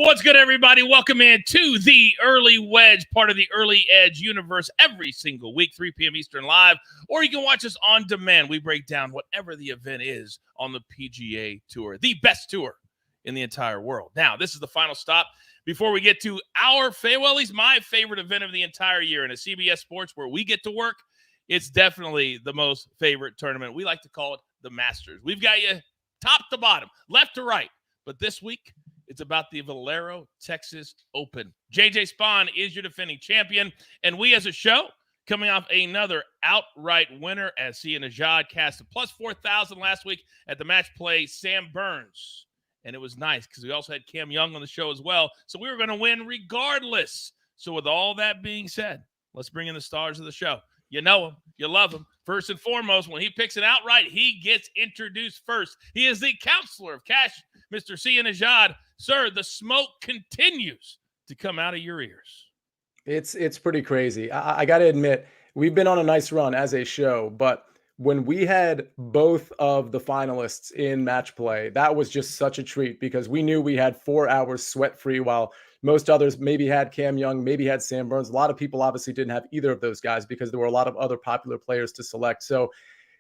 What's good, everybody? Welcome in to the Early Wedge, part of the Early Edge universe, every single week, 3 p.m. Eastern live, or you can watch us on demand. We break down whatever the event is on the PGA Tour, the best tour in the entire world. Now, this is the final stop before we get to our at least my favorite event of the entire year in a CBS Sports where we get to work. It's definitely the most favorite tournament. We like to call it the Masters. We've got you top to bottom, left to right. But this week, it's about the Valero Texas Open. JJ Spawn is your defending champion, and we as a show, coming off another outright winner as Sia Nejad cast a plus 4,000 last week at the match play Sam Burns. And it was nice because we also had Cam Young on the show as well, so we were going to win regardless. So with all that being said, let's bring in the stars of the show. You know him. You love him. First and foremost, when he picks it outright, he gets introduced first. He is the counselor of cash, Mr. Sia Nejad. Sir, the smoke continues to come out of your ears. It's pretty crazy. I got to admit, we've been on a nice run as a show, but when we had both of the finalists in match play, that was just such a treat because we knew we had 4 hours sweat-free while most others maybe had Cam Young, maybe had Sam Burns. A lot of people obviously didn't have either of those guys because there were a lot of other popular players to select. So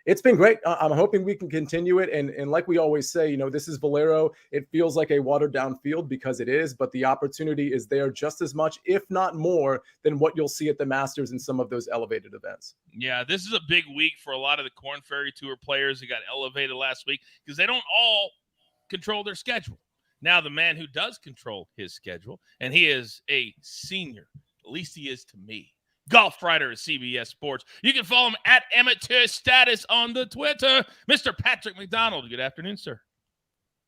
it's been great. I'm hoping we can continue it. And like we always say, this is Valero. It feels like a watered down field because it is, but the opportunity is there just as much, if not more, than what you'll see at the Masters and some of those elevated events. Yeah, this is a big week for a lot of the Korn Ferry Tour players that got elevated last week because they don't all control their schedule. Now, the man who does control his schedule, and he is a senior, at least he is to me, golf writer at CBS Sports. You can follow him at Amateur Status on the Twitter. Mr. Patrick McDonald. Good afternoon, sir.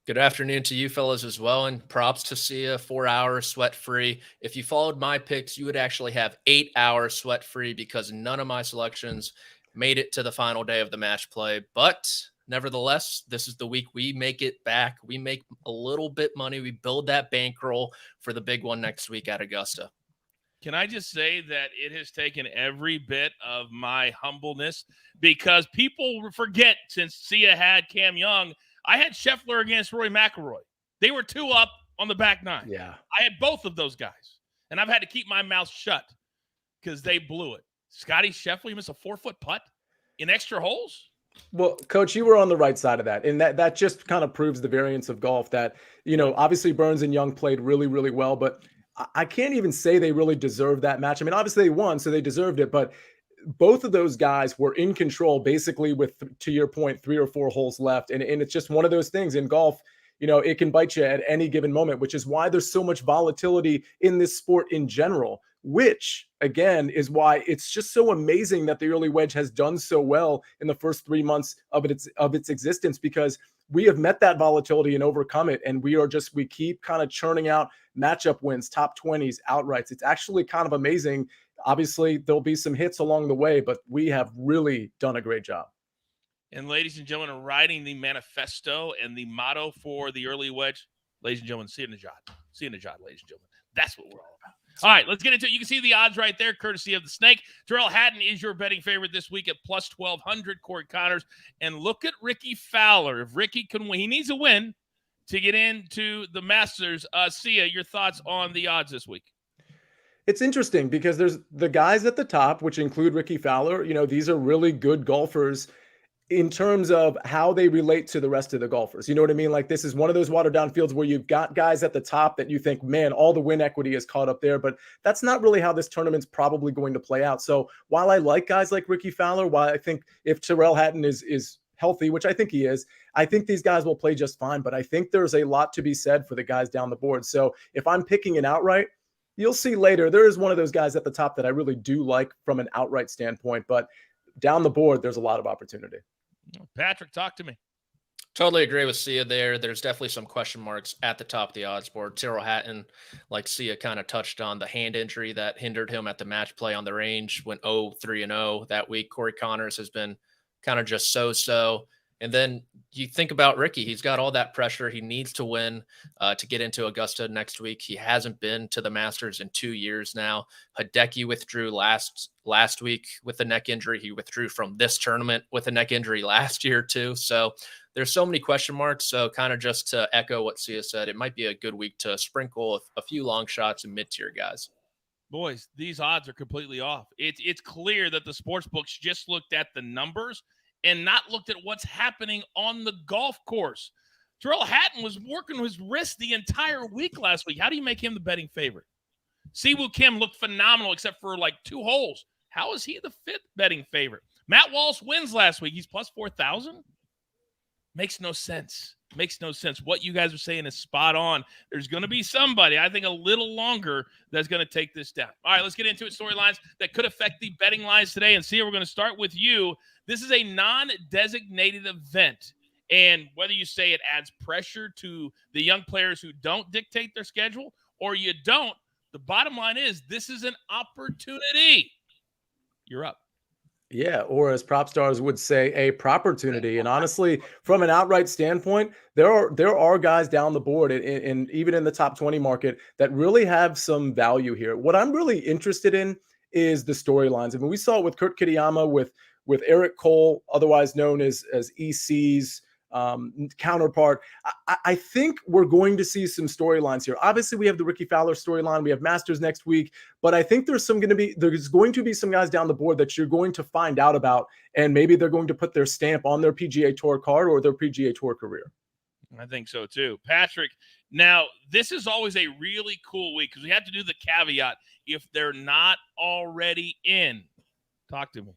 Good afternoon to you fellas as well, and props to see you 4 hours sweat-free. If you followed my picks, you would actually have 8 hours sweat-free because none of my selections made it to the final day of the match play. But nevertheless, this is the week we make it back. We make a little bit money. We build that bankroll for the big one next week at Augusta. Can I just say that it has taken every bit of my humbleness because people forget since Sia had Cam Young, I had Scheffler against Rory McIlroy. They were 2 up on the back nine. Yeah. I had both of those guys, and I've had to keep my mouth shut because they blew it. Scotty Scheffler, you missed a 4-foot putt in extra holes? Well, Coach, you were on the right side of that. And that just kind of proves the variance of golf that, obviously Burns and Young played really, really well, but I can't even say they really deserved that match. I mean, obviously they won, so they deserved it, but both of those guys were in control basically with, to your point, 3 or 4 holes left. And it's just one of those things in golf, it can bite you at any given moment, which is why there's so much volatility in this sport in general, which again is why it's just so amazing that the Early Wedge has done so well in the first 3 months of its existence, because we have met that volatility and overcome it. And we keep kind of churning out matchup wins, top 20s, outrights. It's actually kind of amazing. Obviously, there'll be some hits along the way, but we have really done a great job. And ladies and gentlemen, writing the manifesto and the motto for the Early Wedge, ladies and gentlemen, Sia Nejad. Sia Nejad, ladies and gentlemen. That's what we're all about. All right, let's get into it. You can see the odds right there, courtesy of the Snake. Tyrrell Hatton is your betting favorite this week at plus 1,200. Corey Connors. And look at Ricky Fowler. If Ricky can win, he needs a win to get into the Masters. Sia, your thoughts on the odds this week? It's interesting because there's the guys at the top, which include Ricky Fowler. These are really good golfers in terms of how they relate to the rest of the golfers. You know what I mean? Like, this is one of those watered down fields where you've got guys at the top that you think, man, all the win equity is caught up there, but that's not really how this tournament's probably going to play out. So while I like guys like Ricky Fowler, while I think if Tyrrell Hatton is healthy, which I think he is, I think these guys will play just fine, but I think there's a lot to be said for the guys down the board. So if I'm picking an outright, you'll see later, there is one of those guys at the top that I really do like from an outright standpoint, but down the board, there's a lot of opportunity. Patrick, talk to me. Totally agree with Sia there. There's definitely some question marks at the top of the odds board. Tyrrell Hatton, like Sia kind of touched on, the hand injury that hindered him at the match play on the range, went 0-3-0 that week. Corey Connors has been kind of just so-so. And then you think about Ricky. He's got all that pressure. He needs to win to get into Augusta next week. He hasn't been to the Masters in 2 years now. Hideki withdrew last week with a neck injury. He withdrew from this tournament with a neck injury last year too. So there's so many question marks. So kind of just to echo what Sia said, it might be a good week to sprinkle a few long shots and mid-tier guys. Boys, these odds are completely off. It's clear that the sports books just looked at the numbers and not looked at what's happening on the golf course. Terrell Hatton was working his wrist the entire week last week. How do you make him the betting favorite? Siwoo Kim looked phenomenal except for like 2 holes. How is he the 5th betting favorite? Matt Walsh wins last week. He's plus 4,000. Makes no sense. Makes no sense. What you guys are saying is spot on. There's going to be somebody, I think a little longer, that's going to take this down. All right, let's get into it. Storylines that could affect the betting lines today. And see, we're going to start with you. This is a non-designated event. And whether you say it adds pressure to the young players who don't dictate their schedule or you don't, the bottom line is this is an opportunity. You're up. Yeah, or as prop stars would say, a proportunity. And honestly, from an outright standpoint, there are guys down the board and even in the top 20 market that really have some value here. What I'm really interested in is the storylines. I mean, we saw it with Kurt Kitayama, with Eric Cole, otherwise known as EC's counterpart. I think we're going to see some storylines here. Obviously, we have the Ricky Fowler storyline. We have Masters next week, but I think there's going to be some guys down the board that you're going to find out about, and maybe they're going to put their stamp on their PGA Tour card or their PGA Tour career. I think so too. Patrick, now this is always a really cool week because we have to do the caveat if they're not already in. Talk to me.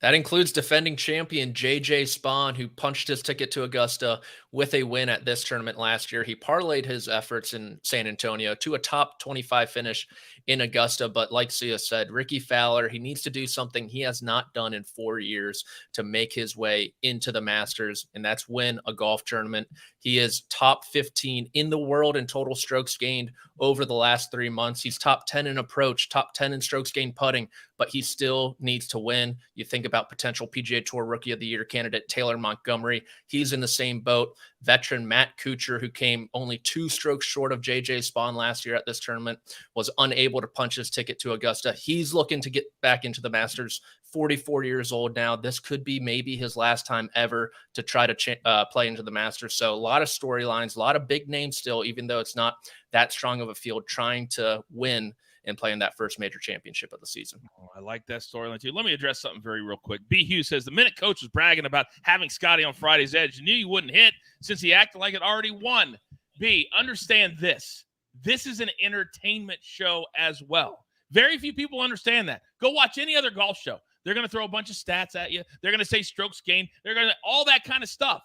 That includes defending champion J.J. Spaun, who punched his ticket to Augusta with a win at this tournament last year. He parlayed his efforts in San Antonio to a top 25 finish in Augusta. But like Sia said, Ricky Fowler, he needs to do something he has not done in 4 years to make his way into the Masters, and that's win a golf tournament. He is top 15 in the world in total strokes gained over the last 3 months. He's top 10 in approach, top 10 in strokes gained putting, but he still needs to win. You think about potential PGA Tour Rookie of the Year candidate Taylor Montgomery. He's in the same boat. Veteran Matt Kuchar, who came only 2 strokes short of J.J. Spaun last year at this tournament, was unable to punch his ticket to Augusta. He's looking to get back into the Masters, 44 years old now. This could be maybe his last time ever to try to play into the Masters. So a lot of storylines, a lot of big names still, even though it's not that strong of a field, trying to win and play in that first major championship of the season. Oh, I like that storyline too. Let me address something very real quick. B. Hughes says the minute coach was bragging about having Scotty on Friday's Edge, you knew you wouldn't hit since he acted like it already won. B, understand this. This is an entertainment show as well. Very few people understand that. Go watch any other golf show. They're going to throw a bunch of stats at you. They're going to say strokes gained. They're going to all that kind of stuff.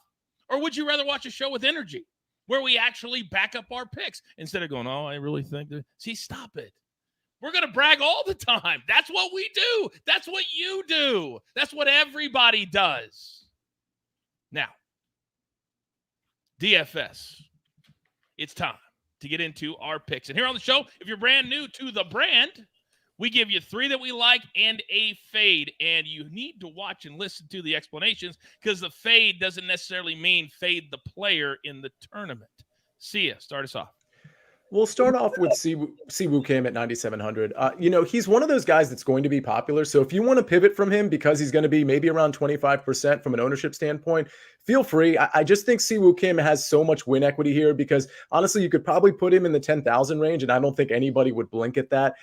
Or would you rather watch a show with energy where we actually back up our picks instead of going, oh, I really think that. See, stop it. We're going to brag all the time. That's what we do. That's what you do. That's what everybody does. Now, DFS, it's time to get into our picks. And here on the show, if you're brand new to the brand, we give you 3 that we like and a fade. And you need to watch and listen to the explanations because the fade doesn't necessarily mean fade the player in the tournament. Sia, start us off. We'll start off with Siwoo Kim at 9,700. He's one of those guys that's going to be popular. So if you want to pivot from him because he's going to be maybe around 25% from an ownership standpoint, feel free. I just think Siwoo Kim has so much win equity here because honestly, you could probably put him in the 10,000 range, and I don't think anybody would blink at that.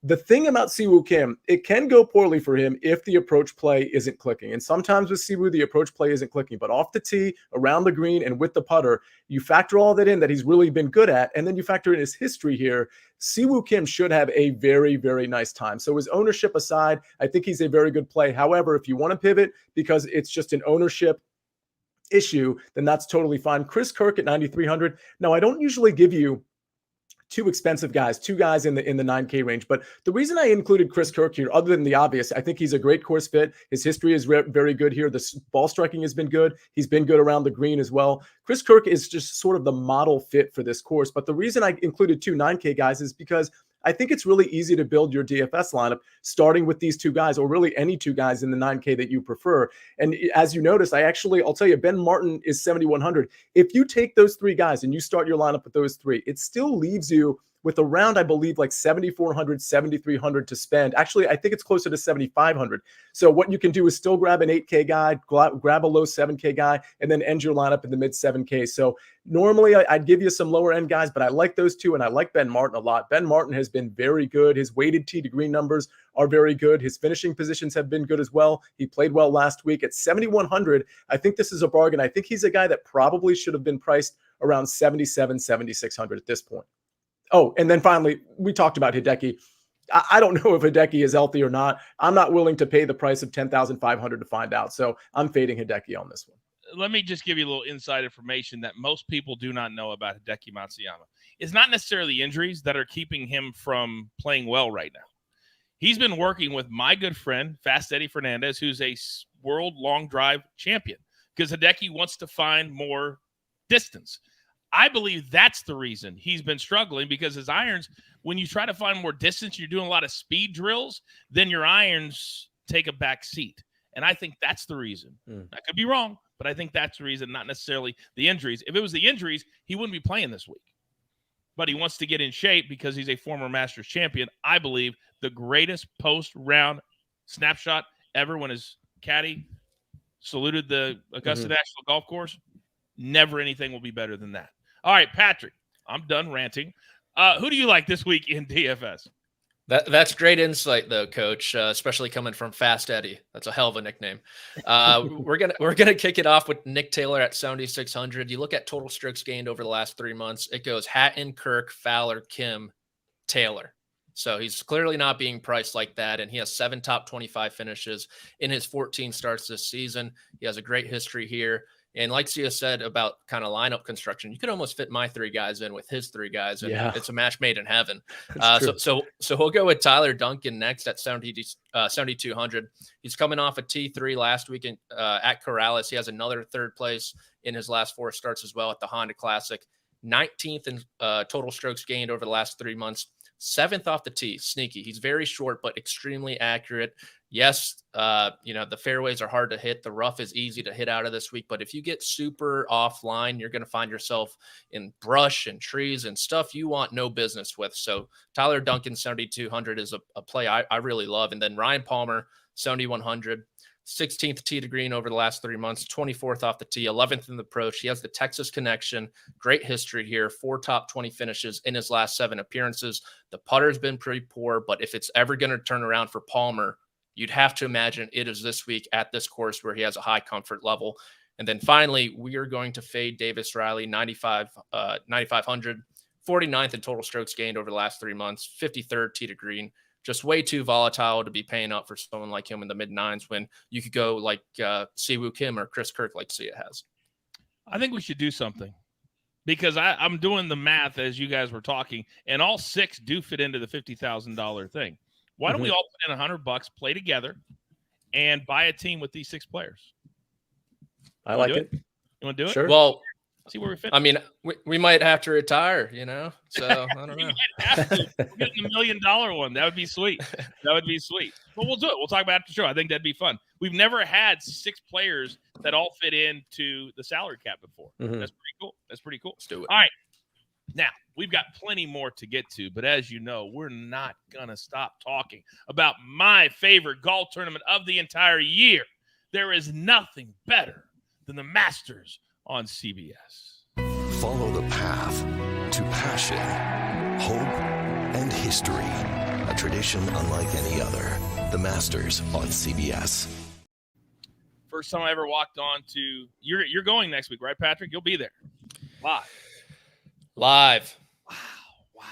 The thing about Siwoo Kim, it can go poorly for him if the approach play isn't clicking. And sometimes with Siwoo, the approach play isn't clicking. But off the tee, around the green, and with the putter, you factor all that in that he's really been good at. And then you factor in his history here. Siwoo Kim should have a very, very nice time. So his ownership aside, I think he's a very good play. However, if you want to pivot because it's just an ownership issue, then that's totally fine. Chris Kirk at 9,300. Now, I don't usually give you 2 expensive guys, 2 guys in the 9K range. But the reason I included Chris Kirk here, other than the obvious, I think he's a great course fit. His history is very good here. The ball striking has been good. He's been good around the green as well. Chris Kirk is just sort of the model fit for this course. But the reason I included 2 9K guys is because I think it's really easy to build your DFS lineup starting with these two guys, or really any two guys in the 9K that you prefer. And as you notice, I'll tell you, Ben Martin is 7,100. If you take those three guys and you start your lineup with those three, it still leaves you with around, I believe, like 7,400, 7,300 to spend. Actually, I think it's closer to 7,500. So what you can do is still grab an 8K guy, grab a low 7K guy, and then end your lineup in the mid 7K. So normally I'd give you some lower end guys, but I like those two, and I like Ben Martin a lot. Ben Martin has been very good. His weighted tee to green numbers are very good. His finishing positions have been good as well. He played well last week at 7,100. I think this is a bargain. I think he's a guy that probably should have been priced around 7,700, 7,600 at this point. Oh, and then finally, we talked about Hideki. I don't know if Hideki is healthy or not. I'm not willing to pay the price of $10,500 to find out. So I'm fading Hideki on this one. Let me just give you a little inside information that most people do not know about Hideki Matsuyama. It's not necessarily injuries that are keeping him from playing well right now. He's been working with my good friend, Fast Eddie Fernandez, who's a world long drive champion, because Hideki wants to find more distance. I believe that's the reason he's been struggling, because his irons, when you try to find more distance, you're doing a lot of speed drills, then your irons take a back seat. And I think that's the reason. I could be wrong, but I think that's the reason, not necessarily the injuries. If it was the injuries, he wouldn't be playing this week. But he wants to get in shape because he's a former Masters champion. I believe the greatest post-round snapshot ever, when his caddy saluted the Augusta National Golf Course. Never anything will be better than that. All right, Patrick, I'm done ranting. Who do you like this week in DFS? That's great insight, though, Coach. Especially coming from Fast Eddie. That's a hell of a nickname. We're gonna kick it off with Nick Taylor at 7,600. You look at total strokes gained over the last 3 months. It goes Hatton, Kirk, Fowler, Kim, Taylor. So he's clearly not being priced like that, and he has 7 top 25 finishes in his 14 starts this season. He has a great history here. And like Sia said about kind of lineup construction, you could almost fit my 3 guys in with his 3 guys, and it's a match made in heaven. So we'll go with Tyler Duncan next at 7,200. He's coming off a T3 last week at Corrales. He has another 3rd place in his last 4 starts as well at the Honda Classic. 19th in total strokes gained over the last 3 months. 7th off the tee, sneaky. He's very short, but extremely accurate. Yes, the fairways are hard to hit. The rough is easy to hit out of this week. But if you get super offline, you're going to find yourself in brush and trees and stuff you want no business with. So Tyler Duncan, 7,200 is a play I really love. And then Ryan Palmer, 7,100. 16th tee to green over the last 3 months, 24th off the tee, 11th in the approach. He has the Texas connection, great history here, 4 top 20 finishes in his last 7 appearances. The putter's been pretty poor, but if it's ever going to turn around for Palmer, you'd have to imagine it is this week at this course where he has a high comfort level. And then finally, we are going to fade Davis Riley, 9,500, 49th in total strokes gained over the last 3 months, 53rd tee to green. Just way too volatile to be paying up for someone like him in the mid-9s when you could go like Siwoo Kim or Chris Kirk like Sia has. I think we should do something, because I'm doing the math as you guys were talking, and all 6 do fit into the $50,000 thing. Why don't we all put in $100, play together, and buy a team with these 6 players? I like it. You want to do it? Sure. Well, see where we fit. I mean, we might have to retire, so I don't know. We might have to. We're getting $1 million one. That would be sweet. But we'll do it. We'll talk about it after the show. I think that'd be fun. We've never had 6 players that all fit into the salary cap before. That's pretty cool. Let's do it. All right. Now, we've got plenty more to get to, but as you know, we're not going to stop talking about my favorite golf tournament of the entire year. There is nothing better than the Masters on CBS. Follow the path to passion, hope, and history. A tradition unlike any other. The Masters on CBS. First time I ever walked on to you're going next week, right, Patrick? You'll be there. Live. Wow.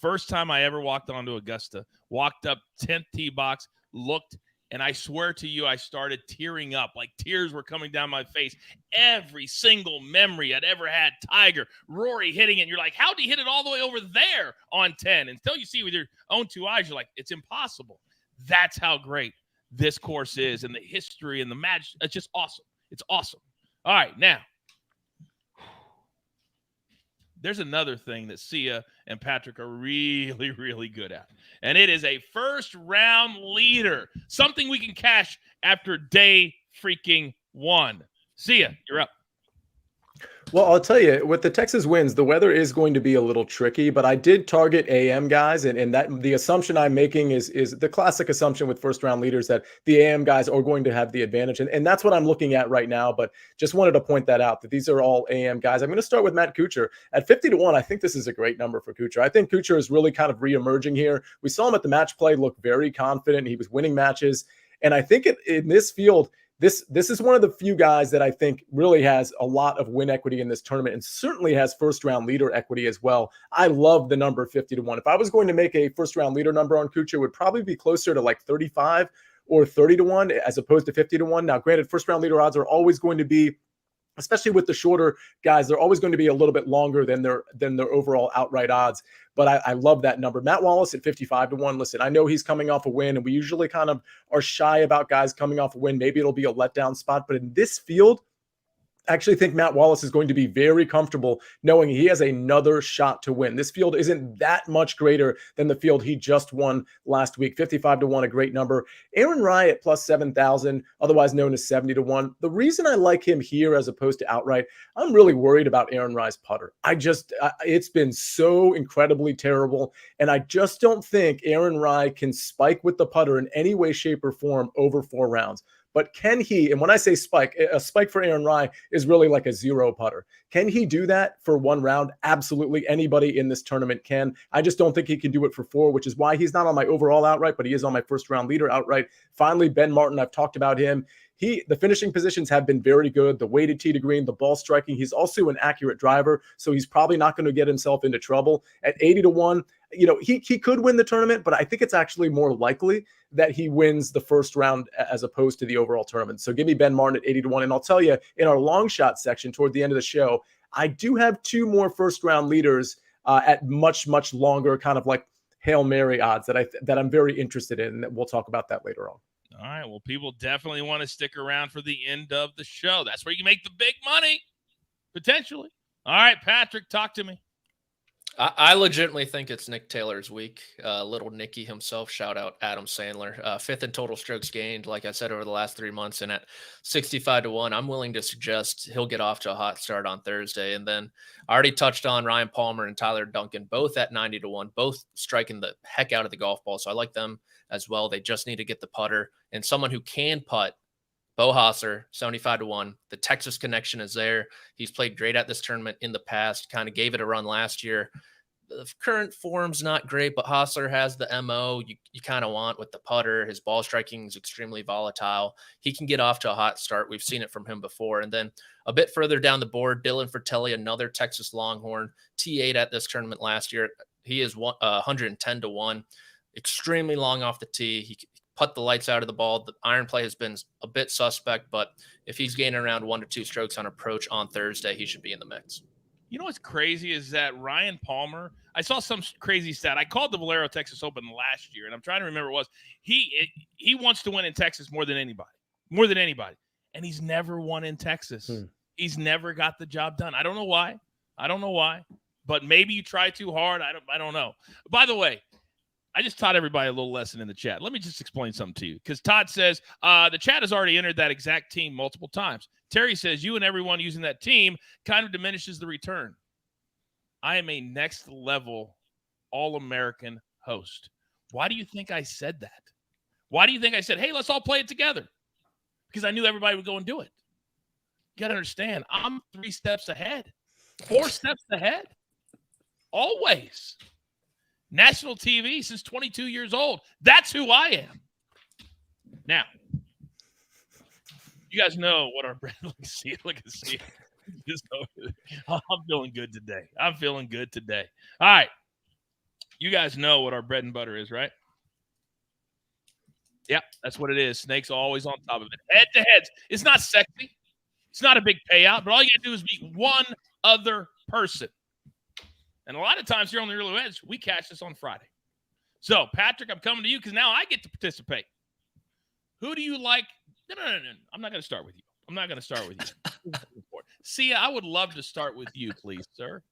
First time I ever walked onto Augusta. Walked up 10th tee box, looked, and I swear to you, I started tearing up. Like tears were coming down my face. Every single memory I'd ever had. Tiger, Rory hitting it. And you're like, how'd he hit it all the way over there on 10? Until you see with your own 2 eyes, you're like, it's impossible. That's how great this course is, and the history and the match. It's just awesome. It's awesome. All right, now, there's another thing that Sia and Patrick are really, really good at, and it is a first-round leader, something we can cash after day freaking one. Sia, you're up. Well, I'll tell you, with the Texas winds, the weather is going to be a little tricky, but I did target AM guys, and that the assumption I'm making is the classic assumption with first round leaders that the AM guys are going to have the advantage. And that's what I'm looking at right now, but just wanted to point that out, that these are all AM guys. I'm going to start with Matt Kuchar. At 50-1, I think this is a great number for Kuchar. I think Kuchar is really kind of reemerging here. We saw him at the match play look very confident. He was winning matches. And I think in this field, This is one of the few guys that I think really has a lot of win equity in this tournament, and certainly has first round leader equity as well. I love the number 50-1. If I was going to make a first round leader number on Kuchar, it would probably be closer to like 35 or 30-1 as opposed to 50-1. Now, granted, first round leader odds are always going to be, especially with the shorter guys, they're always going to be a little bit longer than their overall outright odds. But I love that number. Matt Wallace at 55-1. Listen, I know he's coming off a win, and we usually kind of are shy about guys coming off a win. Maybe it'll be a letdown spot. But in this field, I actually think Matt Wallace is going to be very comfortable knowing he has another shot to win. This field isn't that much greater than the field he just won last week. 55-1, a great number. Aaron Rai at plus 7,000, otherwise known as 70-1. The reason I like him here as opposed to outright, I'm really worried about Aaron Rai's putter. It's been so incredibly terrible, and I just don't think Aaron Rai can spike with the putter in any way, shape, or form over 4 rounds. But can he, and when I say spike, a spike for Aaron Rai is really like a zero putter. Can he do that for 1 round? Absolutely. Anybody in this tournament can. I just don't think he can do it for 4, which is why he's not on my overall outright, but he is on my first round leader outright. Finally, Ben Martin, I've talked about him. The finishing positions have been very good. The weighted tee to green, the ball striking. He's also an accurate driver, so he's probably not going to get himself into trouble. At 80-1, he could win the tournament, but I think it's actually more likely that he wins the first round as opposed to the overall tournament. So give me Ben Martin at 80-1. And I'll tell you, in our long shot section toward the end of the show, I do have 2 more first round leaders at much, much longer kind of like Hail Mary odds that I'm very interested in. And we'll talk about that later on. All right. Well, people definitely want to stick around for the end of the show. That's where you can make the big money, potentially. All right, Patrick, talk to me. I legitimately think it's Nick Taylor's week. Little Nicky himself, shout out Adam Sandler. 5th in total strokes gained, like I said, over the last 3 months. And at 65-1, I'm willing to suggest he'll get off to a hot start on Thursday. And then I already touched on Ryan Palmer and Tyler Duncan, both at 90-1, both striking the heck out of the golf ball. So I like them as well. They just need to get the putter. And someone who can putt, Bo Hosser, 75-1. The Texas connection is there. He's played great at this tournament in the past, kind of gave it a run last year. The current form's not great, but Hosser has the MO you kind of want with the putter. His ball striking is extremely volatile. He can get off to a hot start. We've seen it from him before. And then a bit further down the board, Dylan Fratelli, another Texas Longhorn, T8 at this tournament last year. He is 110-1, extremely long off the tee. He put the lights out of the ball. The iron play has been a bit suspect, but if he's gaining around 1 to 2 strokes on approach on Thursday, he should be in the mix. You know what's crazy is that Ryan Palmer, I saw some crazy stat. I called the Valero Texas Open last year, and I'm trying to remember what it was. He wants to win in Texas more than anybody. And he's never won in Texas. He's never got the job done. I don't know why. But maybe you try too hard. I don't know. By the way, I just taught everybody a little lesson in the chat. Let me just explain something to you, because Todd says the chat has already entered that exact team multiple times. Terry says you and everyone using that team kind of diminishes the return. I am a next level All-American host. Why do you think I said that? Why do you think I said, hey, let's all play it together? Because I knew everybody would go and do it. You got to understand, I'm 3 steps ahead, 4 steps ahead. Always. National TV since 22 years old. That's who I am. Now, you guys know what our bread looks like. I'm feeling good today. All right. You guys know what our bread and butter is, right? Yep, that's what it is. Snake's always on top of it. Head-to-heads. It's not sexy. It's not a big payout, but all you got to do is beat one other person. And a lot of times here on the Early Wedge, we catch this on Friday. So, Patrick, I'm coming to you because now I get to participate. Who do you like? No. I'm not going to start with you. See, I would love to start with you, please, sir.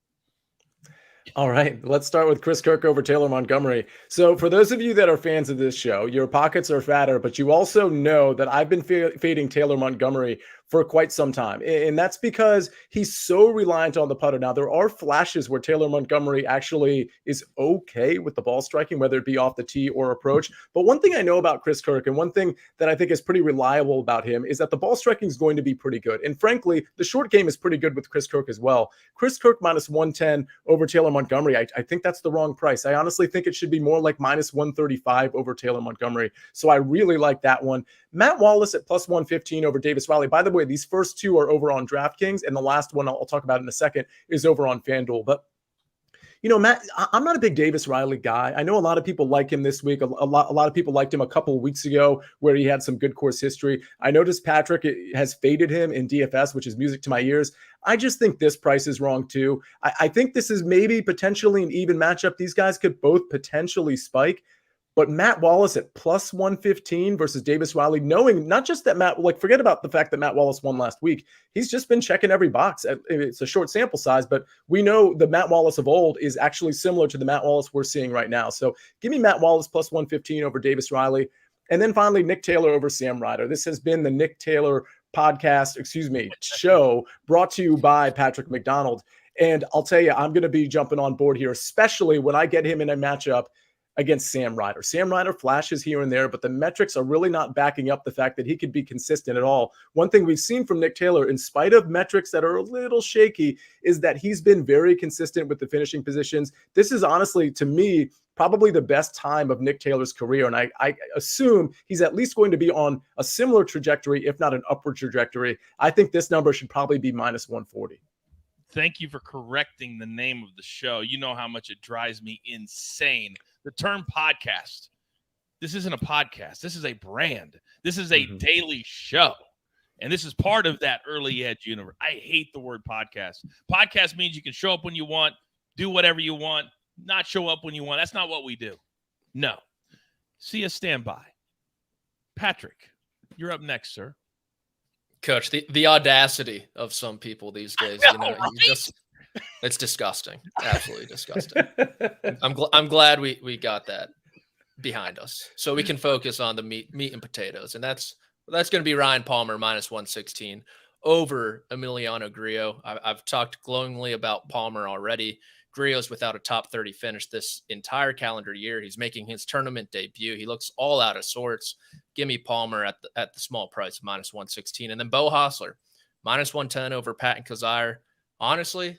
All right, let's start with Chris Kirk over Taylor Montgomery. So for those of you that are fans of this show, your pockets are fatter, but you also know that I've been fading Taylor Montgomery for quite some time. And that's because he's so reliant on the putter. Now, there are flashes where Taylor Montgomery actually is okay with the ball striking, whether it be off the tee or approach. But one thing I know about Chris Kirk, and one thing that I think is pretty reliable about him, is that the ball striking is going to be pretty good. And frankly, the short game is pretty good with Chris Kirk as well. Chris Kirk minus 110 over Taylor Montgomery. I think that's the wrong price. I honestly think it should be more like minus 135 over Taylor Montgomery. So I really like that one. Matt Wallace at plus 115 over Davis Riley. By the way, these first two are over on DraftKings, and the last one I'll talk about in a second is over on FanDuel. But you know, Matt, I'm not a big Davis Riley guy. I know a lot of people like him this week. A lot of people liked him a couple of weeks ago where he had some good course history. I noticed Patrick has faded him in DFS, which is music to my ears. I just think this price is wrong too. I think this is maybe potentially an even matchup. These guys could both potentially spike. But Matt Wallace at plus 115 versus Davis Riley, knowing not just that forget about the fact that Matt Wallace won last week. He's just been checking every box. It's a short sample size, but we know the Matt Wallace of old is actually similar to the Matt Wallace we're seeing right now. So give me Matt Wallace plus 115 over Davis Riley. And then finally, Nick Taylor over Sam Ryder. This has been the Nick Taylor show brought to you by Patrick McDonald. And I'll tell you, I'm going to be jumping on board here, especially when I get him in a matchup against Sam Ryder. Sam Ryder flashes here and there, but the metrics are really not backing up the fact that he could be consistent at all. One thing we've seen from Nick Taylor, in spite of metrics that are a little shaky, is that he's been very consistent with the finishing positions. This is honestly, to me, probably the best time of Nick Taylor's career. And I assume he's at least going to be on a similar trajectory, if not an upward trajectory. I think this number should probably be minus 140. Thank you for correcting the name of the show. You know how much it drives me insane. The term podcast. This isn't a podcast. This is a brand. This is a daily show. And this is part of that early edge universe. I hate the word podcast. Podcast means you can show up when you want, do whatever you want, not show up when you want. That's not what we do. No. See us stand by. Patrick, you're up next, sir. Coach, the audacity of some people these days, right? It's disgusting. Absolutely disgusting. I'm glad we got that behind us so we can focus on the meat and potatoes. And that's going to be Ryan Palmer minus 116 over Emiliano Grillo. I've talked glowingly about Palmer already. Grillo's without a top 30 finish this entire calendar year. He's making his tournament debut. He looks all out of sorts. Give me Palmer at the small price, minus 116. And then Beau Hossler, minus 110 over Patton Kizzire. Honestly,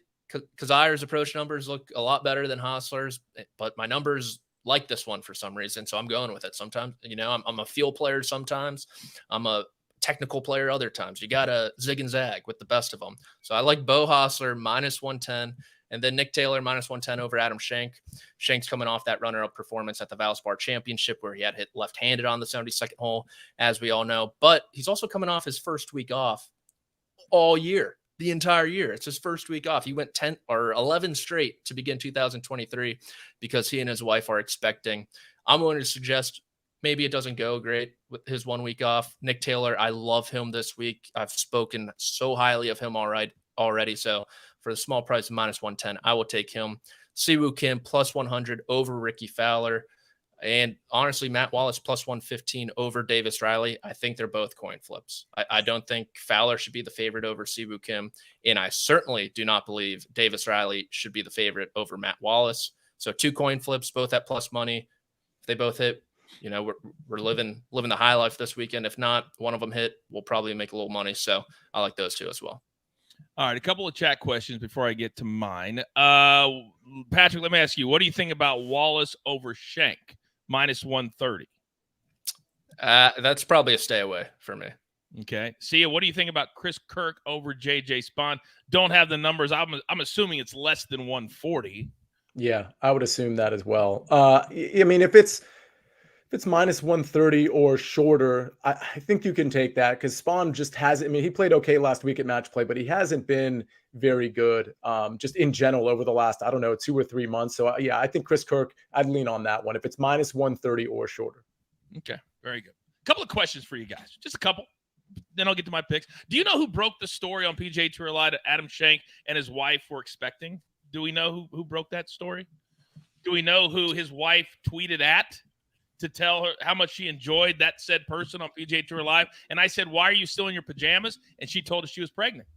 Kazaire's approach numbers look a lot better than Hossler's, but my numbers like this one for some reason, so I'm going with it. Sometimes, I'm a field player sometimes. I'm a technical player other times. You got to zig and zag with the best of them. So I like Beau Hossler, minus 110. And then Nick Taylor, minus 110 over Adam Schenk. Schenk's coming off that runner-up performance at the Valspar Championship where he had hit left-handed on the 72nd hole, as we all know. But he's also coming off his first week off all year, the entire year. It's his first week off. He went 10 or 11 straight to begin 2023 because he and his wife are expecting. I'm going to suggest maybe it doesn't go great with his 1 week off. Nick Taylor, I love him this week. I've spoken so highly of him already. So for the small price of minus 110, I will take him. Siwoo Kim plus 100 over Ricky Fowler. And honestly, Matt Wallace plus 115 over Davis Riley. I think they're both coin flips. I don't think Fowler should be the favorite over Siwoo Kim. And I certainly do not believe Davis Riley should be the favorite over Matt Wallace. So 2 coin flips, both at plus money. If they both hit, we're living the high life this weekend. If not, one of them hit, we'll probably make a little money. So I like those 2 as well. All right, a couple of chat questions before I get to mine. Patrick, let me ask you, what do you think about Wallace over Schenk, minus 130? That's probably a stay away for me. Okay. Sia, what do you think about Chris Kirk over J.J. Spaun? Don't have the numbers. I'm assuming it's less than 140. Yeah, I would assume that as well. I mean, if it's minus 130 or shorter, I think you can take that because Spaun just hasn't. I mean, he played okay last week at match play, but he hasn't been very good just in general over the last, 2 or 3 months. So, yeah, I think Chris Kirk, I'd lean on that one if it's minus 130 or shorter. Okay, very good. A couple of questions for you guys. Just a couple. Then I'll get to my picks. Do you know who broke the story on PGA Tour Live that Adam Schenk and his wife were expecting? Do we know who broke that story? Do we know who his wife tweeted at to tell her how much she enjoyed that said person on PGA Tour Live? And I said, why are you still in your pajamas? And she told us she was pregnant.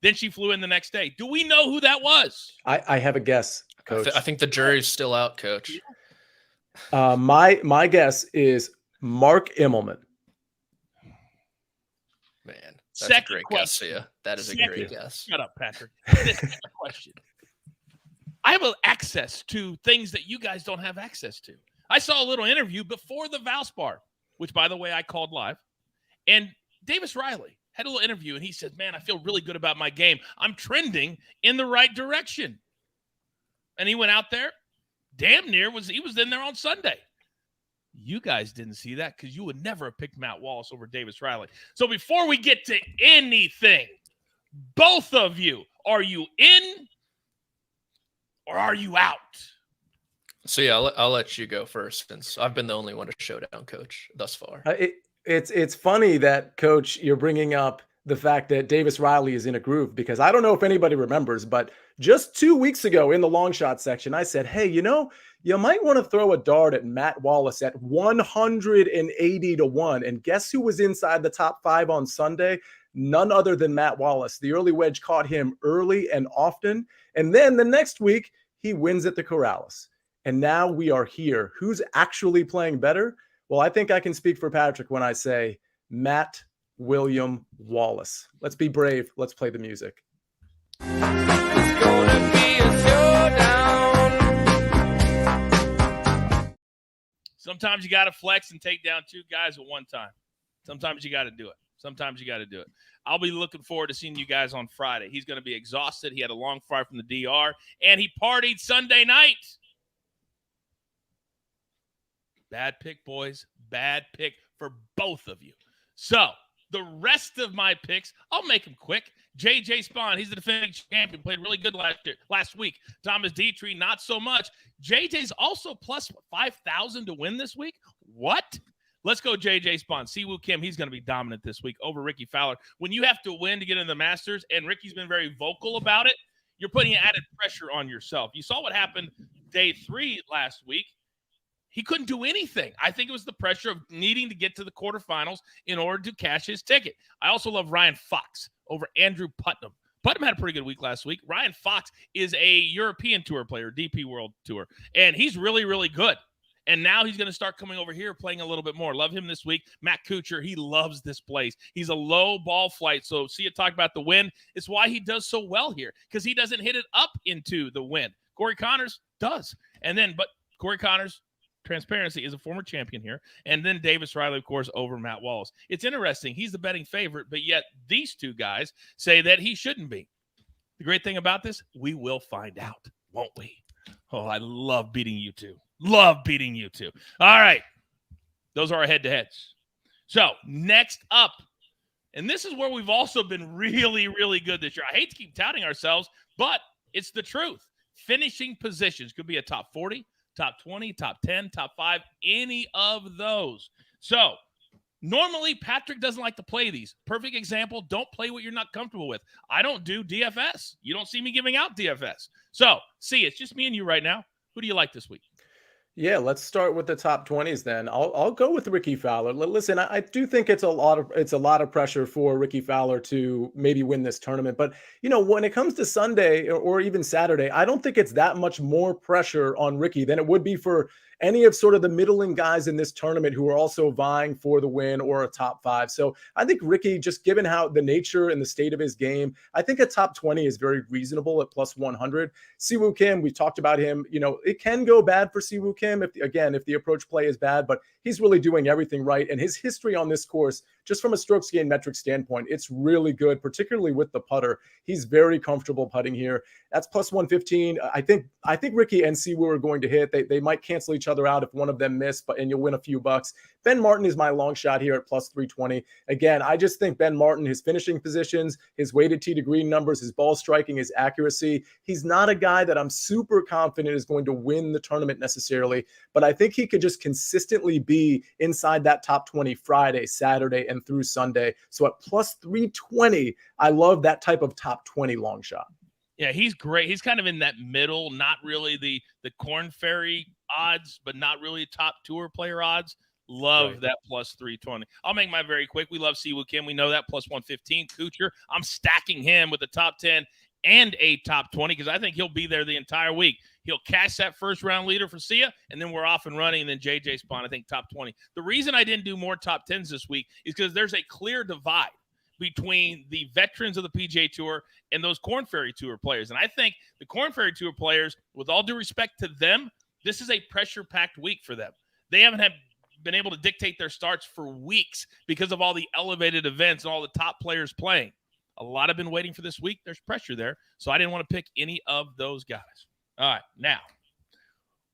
Then she flew in the next day. Do we know who that was? I have a guess, Coach. I think the jury's still out, Coach. My guess is Mark Immelman. Man, that's a great guess for you. That is a great guess. Shut up, Patrick. Second question. I have access to things that you guys don't have access to. I saw a little interview before the Valspar, which, by the way, I called live. And Davis Riley had a little interview, and he said, man, I feel really good about my game. I'm trending in the right direction. And he went out there, damn near he was in there on Sunday. You guys didn't see that because you would never have picked Matt Wallace over Davis Riley. So before we get to anything, both of you, are you in or are you out? So, yeah, I'll let you go first since I've been the only one to show down, Coach, thus far. It's funny that, Coach, you're bringing up the fact that Davis Riley is in a groove, because I don't know if anybody remembers, but just 2 weeks ago in the long shot section, I said, hey, you might want to throw a dart at Matt Wallace at 180 to 1. And guess who was inside the top 5 on Sunday? None other than Matt Wallace. The early wedge caught him early and often. And then the next week, he wins at the Corrales. And now we are here. Who's actually playing better? Well, I think I can speak for Patrick when I say Matt William Wallace. Let's be brave. Let's play the music. It's gonna be a showdown. Sometimes you got to flex and take down 2 guys at one time. Sometimes you got to do it. I'll be looking forward to seeing you guys on Friday. He's going to be exhausted. He had a long flight from the DR, and he partied Sunday night. Bad pick, boys. Bad pick for both of you. So the rest of my picks, I'll make them quick. JJ Spawn, he's the defending champion, played really good last week. Thomas Dietrich, not so much. JJ's also plus 5,000 to win this week. What? Let's go JJ Spawn. Siwoo Kim, he's going to be dominant this week over Ricky Fowler. When you have to win to get into the Masters, and Ricky's been very vocal about it, you're putting added pressure on yourself. You saw what happened day 3 last week. He couldn't do anything. I think it was the pressure of needing to get to the quarterfinals in order to cash his ticket. I also love Ryan Fox over Andrew Putnam. Putnam had a pretty good week last week. Ryan Fox is a European Tour player, DP World Tour, and he's really, really good. And now he's going to start coming over here playing a little bit more. Love him this week. Matt Kuchar, he loves this place. He's a low ball flight. So see you talk about the wind. It's why he does so well here, because he doesn't hit it up into the wind. Corey Connors does. But Corey Connors, transparency, is a former champion here. And then Davis Riley, of course, over Matt Wallace. It's interesting. He's the betting favorite, but yet these 2 guys say that he shouldn't be. The great thing about this, we will find out, won't we? Oh, I love beating you two. All right. Those are our head-to-heads. So next up, and this is where we've also been really, really good this year. I hate to keep touting ourselves, but it's the truth. Finishing positions could be a top 40, top 20, top 10, top 5, any of those. So normally Patrick doesn't like to play these. Perfect example, don't play what you're not comfortable with. I don't do DFS. You don't see me giving out DFS. So, it's just me and you right now. Who do you like this week? Yeah, let's start with the top 20s then. I'll go with Ricky Fowler. Listen, I do think it's a lot of pressure for Ricky Fowler to maybe win this tournament. But, when it comes to Sunday or even Saturday, I don't think it's that much more pressure on Ricky than it would be for any of sort of the middling guys in this tournament who are also vying for the win or a top 5. So I think Ricky, just given how the nature and the state of his game, I think a top 20 is very reasonable at plus 100. Siwoo Kim, we talked about him. It can go bad for Siwoo Kim if the approach play is bad, but he's really doing everything right. And his history on this course, just from a strokes gain metric standpoint, it's really good, particularly with the putter. He's very comfortable putting here. That's plus 115. I think Ricky and Siwoo are going to hit. They might cancel each other out if one of them miss, and you'll win a few bucks. Ben Martin is my long shot here at plus 320. Again, I just think Ben Martin, his finishing positions, his weighted tee to green numbers, his ball striking, his accuracy, he's not a guy that I'm super confident is going to win the tournament necessarily, but I think he could just consistently be inside that top 20 Friday, Saturday, and through Sunday. So at plus 320, I love that type of top 20 long shot. Yeah, he's great. He's kind of in that middle, not really the Corn Ferry odds, but not really top tour player odds. Love that plus 320. I'll make mine very quick. We love Siwoo Kim. We know that plus 115. Kuchar, I'm stacking him with the top 10 and a top 20 because I think he'll be there the entire week. He'll cash that first round leader for Sia, and then we're off and running. And then JJ Spawn, I think top 20. The reason I didn't do more top 10s this week is because there's a clear divide between the veterans of the PGA Tour and those Corn Ferry Tour players. And I think the Corn Ferry Tour players, with all due respect to them, this is a pressure-packed week for them. They haven't been able to dictate their starts for weeks because of all the elevated events and all the top players playing. A lot have been waiting for this week. There's pressure there. So I didn't want to pick any of those guys. All right, now,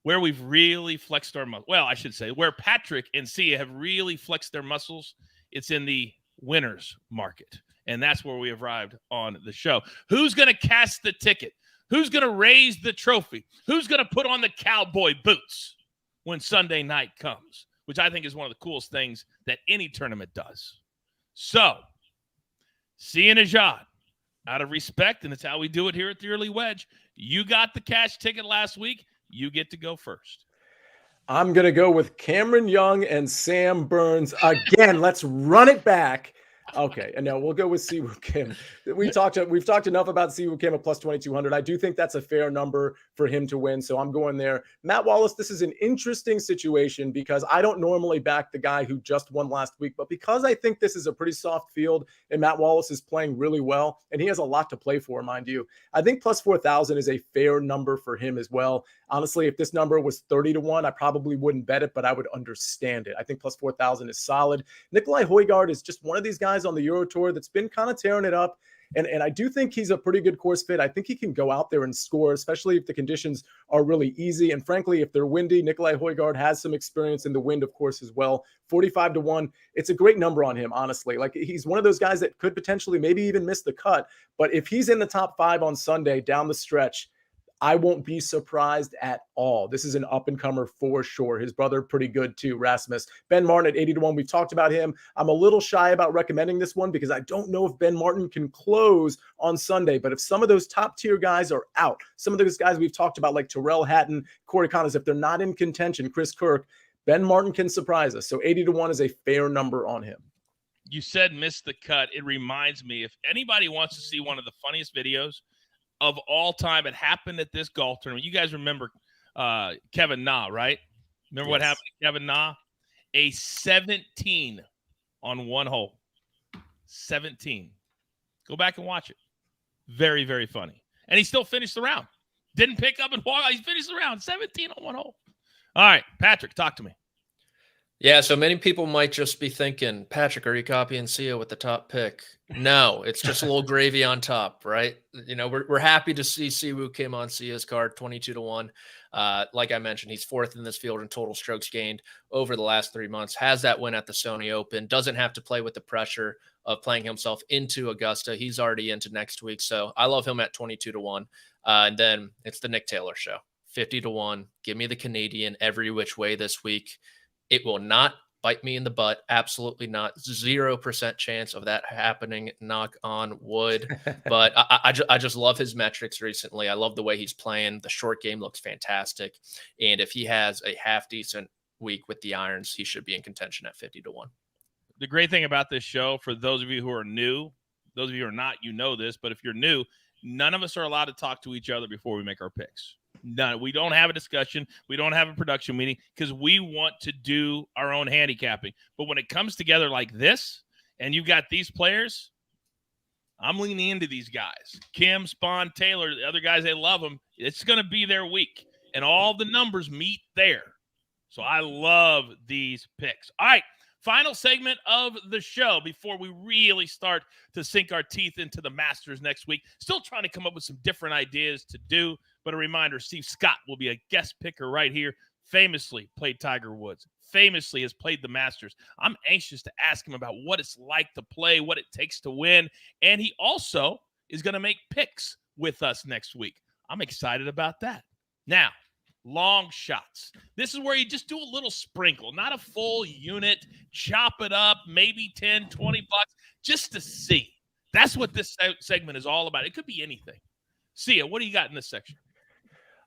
where we've really flexed our muscles. Well, I should say where Patrick and Sia have really flexed their muscles, it's in the winners market. And that's where we have arrived on the show. Who's going to cast the ticket? Who's going to raise the trophy? Who's going to put on the cowboy boots when Sunday night comes? Which I think is one of the coolest things that any tournament does. So, Sia Nejad, out of respect, and it's how we do it here at the Early Wedge, you got the cash ticket last week. You get to go first. I'm going to go with Cameron Young and Sam Burns. Again, let's run it back. Okay, and now we'll go with Siwoo Kim. We've talked enough about Siwoo Kim at plus 2,200. I do think that's a fair number for him to win, so I'm going there. Matt Wallace, this is an interesting situation because I don't normally back the guy who just won last week, but because I think this is a pretty soft field and Matt Wallace is playing really well, and he has a lot to play for, mind you, I think plus 4,000 is a fair number for him as well. Honestly, if this number was 30-1, I probably wouldn't bet it, but I would understand it. I think plus 4,000 is solid. Nikolai Højgaard is just one of these guys on the Euro Tour that's been kind of tearing it up. And I do think he's a pretty good course fit. I think he can go out there and score, especially if the conditions are really easy. And frankly, if they're windy, Nikolai Højgaard has some experience in the wind, of course, as well. 45-1. It's a great number on him, honestly. Like, he's one of those guys that could potentially maybe even miss the cut. But if he's in the top 5 on Sunday down the stretch, I won't be surprised at all. This is an up-and-comer for sure. His brother, pretty good too, Rasmus. Ben Martin at 80-1. We've talked about him. I'm a little shy about recommending this one because I don't know if Ben Martin can close on Sunday. But if some of those top-tier guys are out, some of those guys we've talked about like Tyrrell Hatton, Corey Connors, if they're not in contention, Chris Kirk, Ben Martin can surprise us. So 80-1 is a fair number on him. You said miss the cut. It reminds me, if anybody wants to see one of the funniest videos of all time, it happened at this golf tournament. You guys remember Kevin Na, right? Remember what happened to Kevin Na? A 17 on one hole. 17. Go back and watch it. Very, very funny. And he still finished the round. Didn't pick up and walk out. He finished the round. 17 on one hole. All right, Patrick, talk to me. Yeah, so many people might just be thinking, Patrick, are you copying Sia with the top pick? No, it's just a little gravy on top, right? You know, we're happy to see Siwoo Kim on Sia's card, 22-1. Like I mentioned, he's 4th in this field in total strokes gained over the last 3 months, has that win at the Sony Open, doesn't have to play with the pressure of playing himself into Augusta. He's already into next week, so I love him at 22-1. And then it's the Nick Taylor show, 50-1. Give me the Canadian every which way this week. It will not bite me in the butt. Absolutely not. 0% chance of that happening. Knock on wood. But I just love his metrics recently. I love the way he's playing. The short game looks fantastic. And if he has a half decent week with the irons, he should be in contention at 50-1. The great thing about this show, for those of you who are new, those of you who are not, you know this, but if you're new, none of us are allowed to talk to each other before we make our picks. None. We don't have a discussion. We don't have a production meeting because we want to do our own handicapping. But when it comes together like this, and you've got these players, I'm leaning into these guys. Kim, Spawn, Taylor, the other guys, they love them. It's going to be their week. And all the numbers meet there. So I love these picks. All right. Final segment of the show before we really start to sink our teeth into the Masters next week. Still trying to come up with some different ideas to do. But a reminder, Steve Scott will be a guest picker right here. Famously played Tiger Woods. Famously has played the Masters. I'm anxious to ask him about what it's like to play, what it takes to win. And he also is going to make picks with us next week. I'm excited about that. Now, long shots. This is where you just do a little sprinkle, not a full unit. Chop it up, maybe 10, 20 bucks just to see. That's what this segment is all about. It could be anything. Sia, what do you got in this section?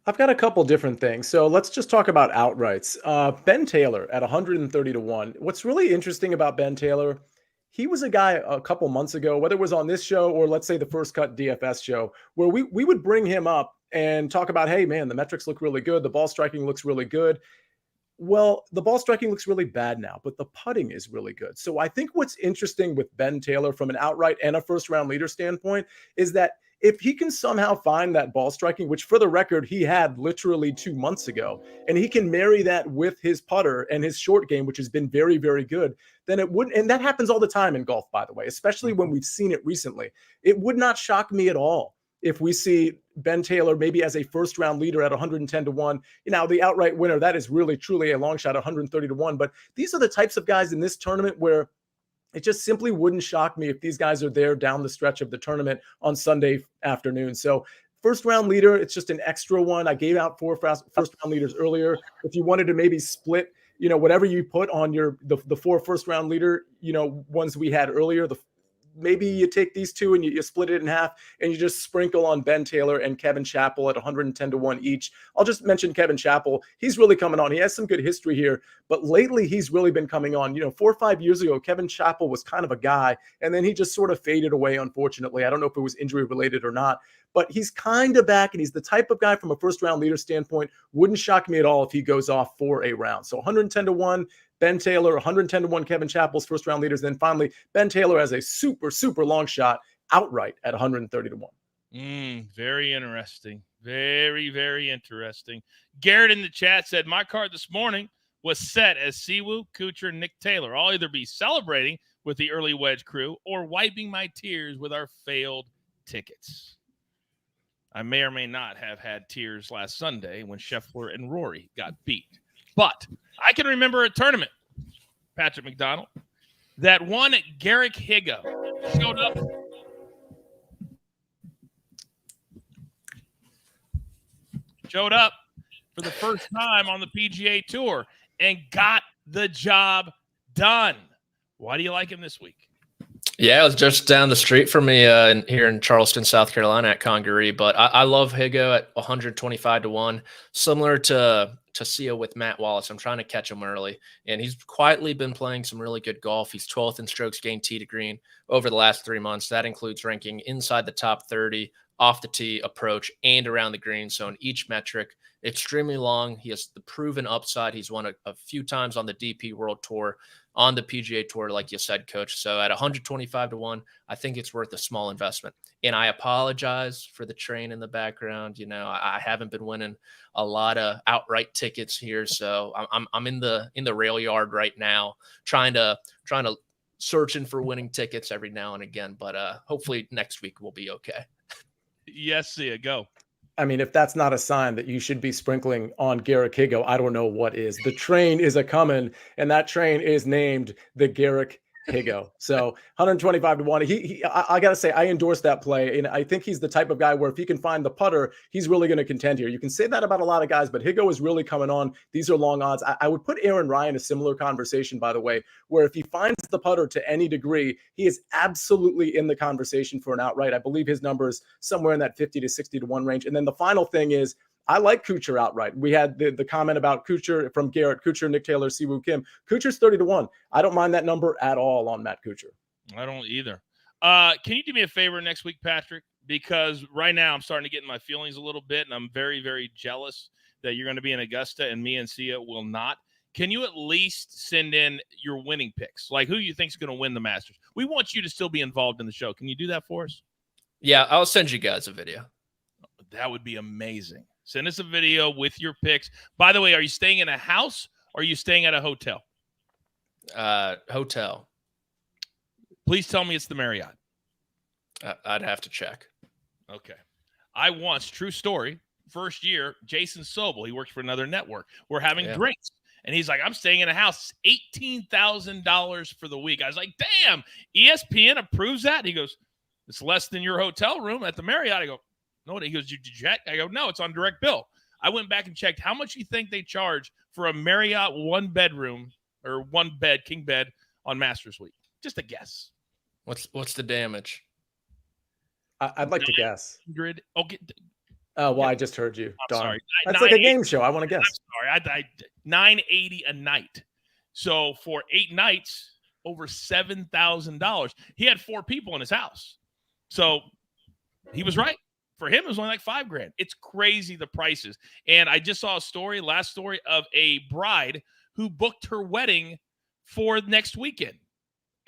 I've got a couple different things. So let's just talk about outrights. Ben Taylor at 130-1. What's really interesting about Ben Taylor, he was a guy a couple months ago, whether it was on this show or let's say the First Cut DFS show, where we would bring him up and talk about, hey, man, the metrics look really good. The ball striking looks really good. Well, the ball striking looks really bad now, but the putting is really good. So I think what's interesting with Ben Taylor from an outright and a first-round leader standpoint is that if he can somehow find that ball striking, which for the record, he had literally 2 months ago, and he can marry that with his putter and his short game, which has been very, very good, then it wouldn't, and that happens all the time in golf, by the way, especially when we've seen it recently. It would not shock me at all if we see Ben Taylor maybe as a first-round leader at 110-1. You know, the outright winner, that is really, truly a long shot, 130-1. But these are the types of guys in this tournament where it just simply wouldn't shock me if these guys are there down the stretch of the tournament on Sunday afternoon. So first round leader, it's just an extra one. I gave out 4 first round leaders earlier. If you wanted to maybe split, you know, whatever you put on the 4 first round leader, you know, ones we had earlier, maybe you take these two and you split it in half and you just sprinkle on Ben Taylor and Kevin Chappell at 110-1 each. I'll just mention Kevin Chappell. He's really coming on. He has some good history here, but lately he's really been coming on. You know, 4 or 5 years ago, Kevin Chappell was kind of a guy, and then he just sort of faded away, unfortunately. I don't know if it was injury related or not, but he's kind of back, and he's the type of guy from a first round leader standpoint. Wouldn't shock me at all if he goes off for a round. So 110-1, Ben Taylor, 110-1, Kevin Chappell's first round leaders. And then finally, Ben Taylor as a super, super long shot outright at 130-1. Very interesting. Very, very interesting. Garrett in the chat said, my card this morning was set as Siwoo, Kuchar, Nick Taylor. I'll either be celebrating with the Early Wedge crew or wiping my tears with our failed tickets. I may or may not have had tears last Sunday when Scheffler and Rory got beat. But I can remember a tournament, Patrick McDonald, that one Garrick Higo showed up for the first time on the PGA Tour and got the job done. Why do you like him this week? Yeah, it was just down the street from me here in Charleston, South Carolina at Congaree. But I love Higo at 125-1, similar to Sia with Matt Wallace. I'm trying to catch him early, and he's quietly been playing some really good golf. He's 12th in strokes gained tee to green over the last 3 months. That includes ranking inside the top 30, off the tee, approach, and around the green. So in each metric, extremely long. He has the proven upside. He's won a few times on the DP World Tour, on the PGA Tour, like you said, Coach. So at 125-1, I think it's worth a small investment. And I apologize for the train in the background. You know, I haven't been winning a lot of outright tickets here, so I'm in the rail yard right now, trying to searching for winning tickets every now and again. But hopefully next week will be okay. Yes, Sia, go. I mean, if that's not a sign that you should be sprinkling on Garrick Higo, I don't know what is. The train is a coming, and that train is named the Garrick Higo. So 125-1. I got to say, I endorse that play. And I think he's the type of guy where if he can find the putter, he's really going to contend here. You can say that about a lot of guys, but Higo is really coming on. These are long odds. I would put Aaron Ryan in a similar conversation, by the way, where if he finds the putter to any degree, he is absolutely in the conversation for an outright. I believe his number is somewhere in that 50 to 60-1 range. And then the final thing is, I like Kuchar outright. We had the comment about Kuchar from Garrett. Kuchar, Nick Taylor, Siwoo Kim. Kuchar's 30-1. I don't mind that number at all on Matt Kuchar. I don't either. Can you do me a favor next week, Patrick? Because right now I'm starting to get in my feelings a little bit, and I'm very, very jealous that you're going to be in Augusta and me and Sia will not. Can you at least send in your winning picks? Like who you think is going to win the Masters? We want you to still be involved in the show. Can you do that for us? Yeah, I'll send you guys a video. That would be amazing. Send us a video with your picks. By the way, are you staying in a house or are you staying at a hotel? Hotel. Please tell me it's the Marriott. I'd have to check. Okay. I once, true story, first year, Jason Sobel, he works for another network. We're having drinks. And he's like, I'm staying in a house, $18,000 for the week. I was like, damn, ESPN approves that? He goes, it's less than your hotel room at the Marriott. I go, no. He goes, did you check? I go, no, it's on direct bill. I went back and checked how much you think they charge for a Marriott one bedroom or one bed, king bed on Masters Week. Just a guess. What's the damage? I'd like to guess. 900. Okay. Oh, well, I just heard you. I'm Darn. sorry. That's like a game show. I want to I'm guess. sorry. I 980 a night. So for 8 nights, over $7,000. He had 4 people in his house. So he was right. For him, it was only like $5,000. It's crazy, the prices. And I just saw a last story of a bride who booked her wedding for next weekend.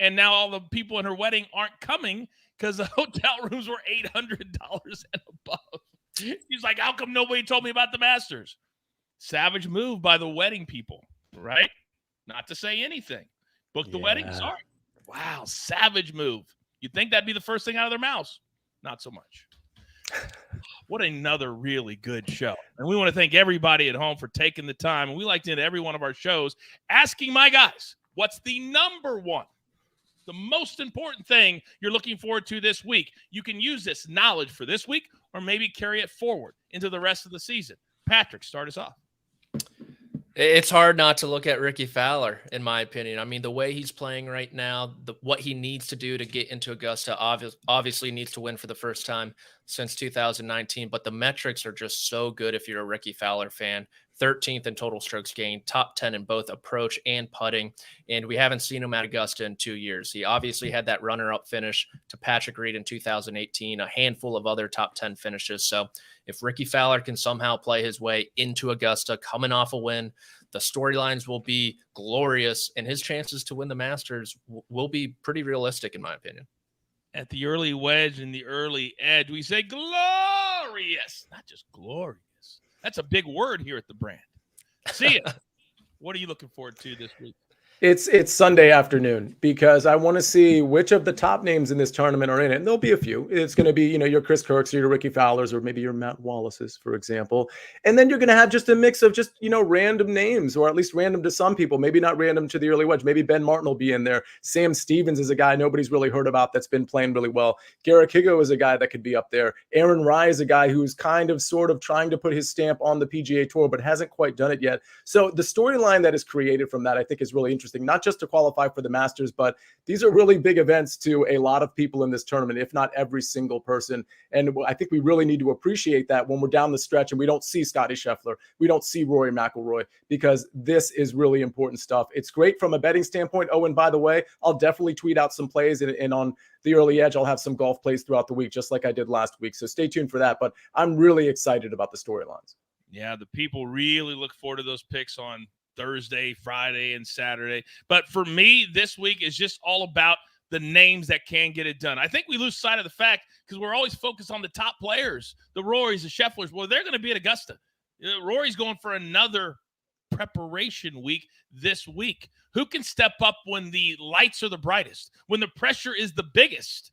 And now all the people in her wedding aren't coming because the hotel rooms were $800 and above. She's like, how come nobody told me about the Masters? Savage move by the wedding people, right? Not to say anything. Book the wedding? Sorry. Wow, savage move. You'd think that'd be the first thing out of their mouths. Not so much. What another really good show. And we want to thank everybody at home for taking the time. And we like to end every one of our shows asking my guys, what's the number one, the most important thing you're looking forward to this week? You can use this knowledge for this week or maybe carry it forward into the rest of the season. Patrick, start us off. It's hard not to look at Ricky Fowler, in my opinion. I mean, the way he's playing right now, what he needs to do to get into Augusta, obviously needs to win for the first time since 2019. But the metrics are just so good if you're a Ricky Fowler fan. 13th in total strokes gained, top 10 in both approach and putting. And we haven't seen him at Augusta in 2 years. He obviously had that runner-up finish to Patrick Reed in 2018, a handful of other top 10 finishes. So if Ricky Fowler can somehow play his way into Augusta, coming off a win, the storylines will be glorious, and his chances to win the Masters will be pretty realistic, in my opinion. At the early wedge and the early edge, we say glorious, not just glorious. That's a big word here at the brand. See ya. What are you looking forward to this week? It's Sunday afternoon because I want to see which of the top names in this tournament are in it. And there'll be a few. It's going to be, your Chris Kirks or your Ricky Fowlers or maybe your Matt Wallaces, for example. And then you're going to have just a mix of just, random names, or at least random to some people, maybe not random to the early wedge. Maybe Ben Martin will be in there. Sam Stevens is a guy nobody's really heard about that's been playing really well. Garrett Higo is a guy that could be up there. Aaron Rye is a guy who's sort of trying to put his stamp on the PGA Tour, but hasn't quite done it yet. So the storyline that is created from that, I think, is really interesting. Not just to qualify for the Masters, but these are really big events to a lot of people in this tournament, if not every single person. And I think we really need to appreciate that when we're down the stretch and we don't see Scotty Scheffler, we don't see Rory McIlroy, because this is really important stuff. It's great from a betting standpoint. Oh, and by the way, I'll definitely tweet out some plays, and on the early edge, I'll have some golf plays throughout the week, just like I did last week. So stay tuned for that. But I'm really excited about the storylines. Yeah, the people really look forward to those picks on Thursday, Friday, and Saturday. But for me, this week is just all about the names that can get it done. I think we lose sight of the fact because we're always focused on the top players, the Rorys, the Schefflers. Well, they're going to be at Augusta. Rory's going for another preparation week this week. Who can step up when the lights are the brightest, when the pressure is the biggest?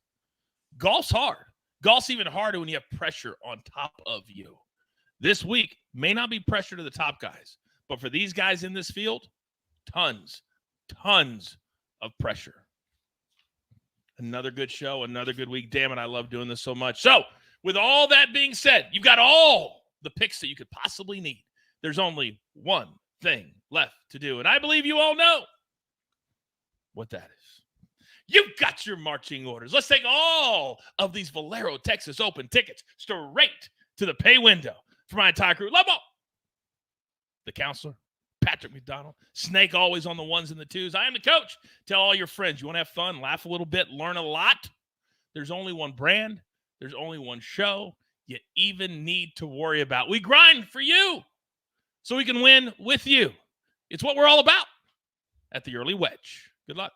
Golf's hard. Golf's even harder when you have pressure on top of you. This week may not be pressure to the top guys, but for these guys in this field, tons of pressure. Another good show, another good week. Damn it, I love doing this so much. So, with all that being said, you've got all the picks that you could possibly need. There's only one thing left to do, and I believe you all know what that is. You've got your marching orders. Let's take all of these Valero Texas Open tickets straight to the pay window for my entire crew. Love all. The counselor, Patrick McDonald, Snake always on the ones and the twos. I am the coach. Tell all your friends you want to have fun, laugh a little bit, learn a lot. There's only one brand. There's only one show you even need to worry about. We grind for you so we can win with you. It's what we're all about at the Early Wedge. Good luck.